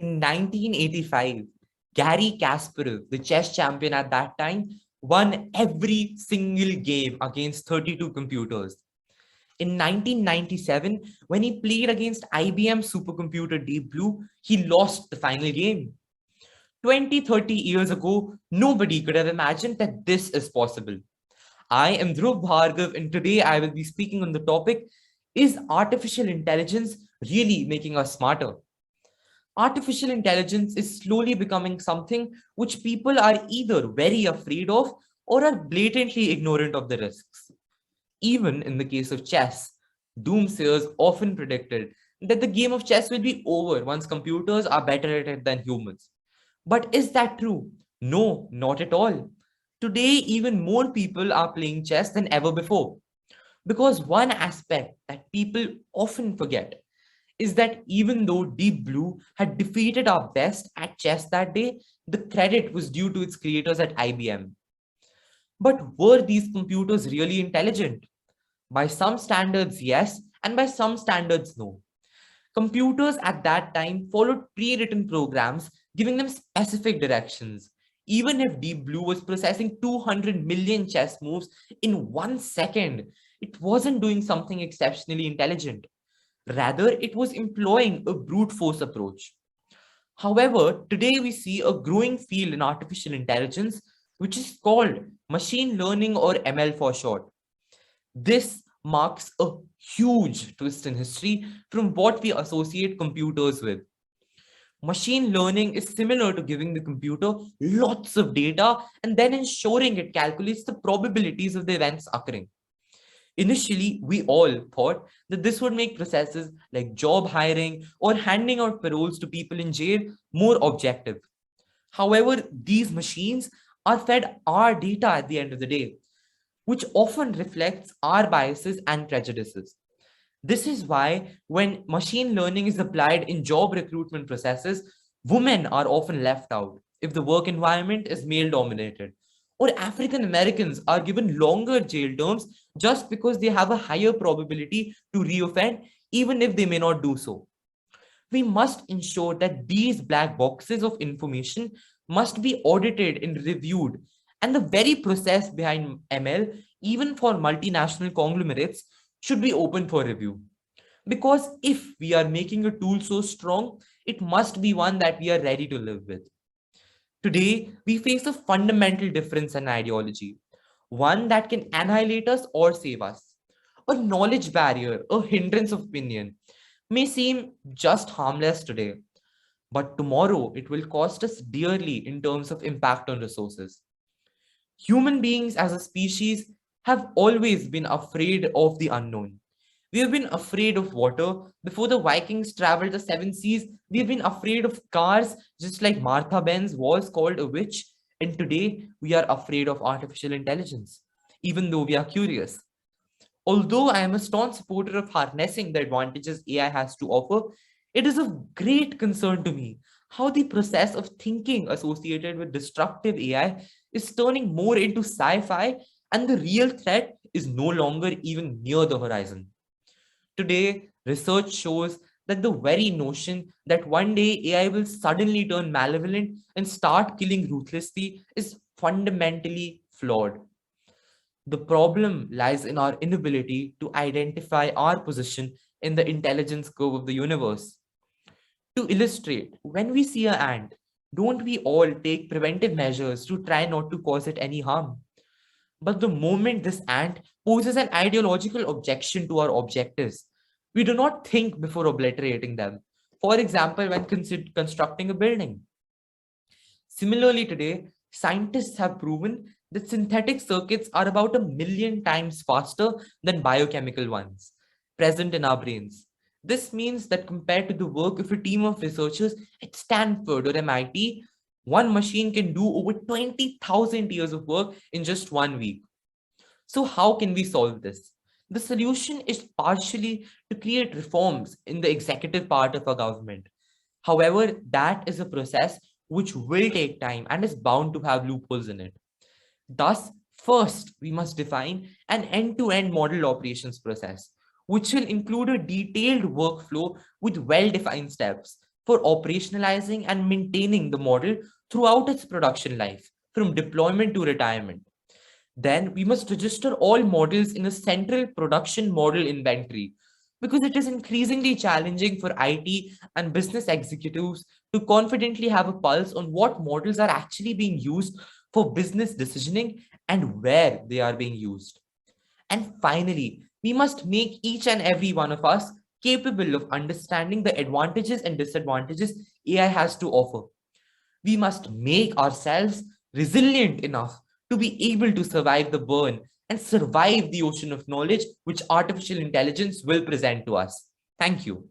In 1985, Gary Kasparov, the chess champion at that time, won every single game against 32 computers. In 1997, when he played against IBM supercomputer Deep Blue, he lost the final game. 20, 30 years ago, nobody could have imagined that this is possible. I am Dhruv Bhargav, and today I will be speaking on the topic: is artificial intelligence really making us smarter? Artificial intelligence is slowly becoming something which people are either very afraid of or are blatantly ignorant of the risks. Even in the case of chess, doomsayers often predicted that the game of chess will be over once computers are better at it than humans. But is that true? No, not at all. Today, even more people are playing chess than ever before. Because one aspect that people often forget is that even though Deep Blue had defeated our best at chess that day, the credit was due to its creators at IBM. But were these computers really intelligent? By some standards, yes, and by some standards, no. Computers at that time followed pre written programs, giving them specific directions. Even if Deep Blue was processing 200 million chess moves in 1 second, it wasn't doing something exceptionally intelligent. Rather, it was employing a brute force approach. However, today we see a growing field in artificial intelligence, which is called machine learning, or ML for short. This marks a huge twist in history from what we associate computers with. Machine learning is similar to giving the computer lots of data and then ensuring it calculates the probabilities of the events occurring. Initially, we all thought that this would make processes like job hiring or handing out paroles to people in jail more objective. However, these machines are fed our data at the end of the day, which often reflects our biases and prejudices. This is why, when machine learning is applied in job recruitment processes, women are often left out if the work environment is male dominated. Or African Americans are given longer jail terms just because they have a higher probability to reoffend, even if they may not do so. We must ensure that these black boxes of information must be audited and reviewed. And the very process behind ML, even for multinational conglomerates, should be open for review. Because if we are making a tool so strong, it must be one that we are ready to live with. Today, we face a fundamental difference in ideology, one that can annihilate us or save us. A knowledge barrier, a hindrance of opinion, may seem just harmless today, but tomorrow it will cost us dearly in terms of impact on resources. Human beings as a species have always been afraid of the unknown. We have been afraid of water. Before the Vikings traveled the seven seas, we have been afraid of cars, just like Martha Benz was called a witch. And today, we are afraid of artificial intelligence, even though we are curious. Although I am a staunch supporter of harnessing the advantages AI has to offer, it is of great concern to me how the process of thinking associated with destructive AI is turning more into sci fi, and the real threat is no longer even near the horizon. Today, research shows that the very notion that one day AI will suddenly turn malevolent and start killing ruthlessly is fundamentally flawed. The problem lies in our inability to identify our position in the intelligence curve of the universe. To illustrate, when we see an ant, don't we all take preventive measures to try not to cause it any harm? But the moment this ant poses an ideological objection to our objectives, we do not think before obliterating them. For example, when constructing a building. Similarly, today, scientists have proven that synthetic circuits are about 1 million times faster than biochemical ones present in our brains. This means that compared to the work of a team of researchers at Stanford or MIT, one machine can do over 20,000 years of work in just 1 week. So, how can we solve this? The solution is partially to create reforms in the executive part of our government. However, that is a process which will take time and is bound to have loopholes in it. Thus, first, we must define an end to end model operations process, which will include a detailed workflow with well defined steps, for operationalizing and maintaining the model throughout its production life, from deployment to retirement. Then we must register all models in a central production model inventory, because it is increasingly challenging for IT and business executives to confidently have a pulse on what models are actually being used for business decisioning and where they are being used. And finally, we must make each and every one of us capable of understanding the advantages and disadvantages AI has to offer. We must make ourselves resilient enough to be able to survive the burn and survive the ocean of knowledge which artificial intelligence will present to us. Thank you.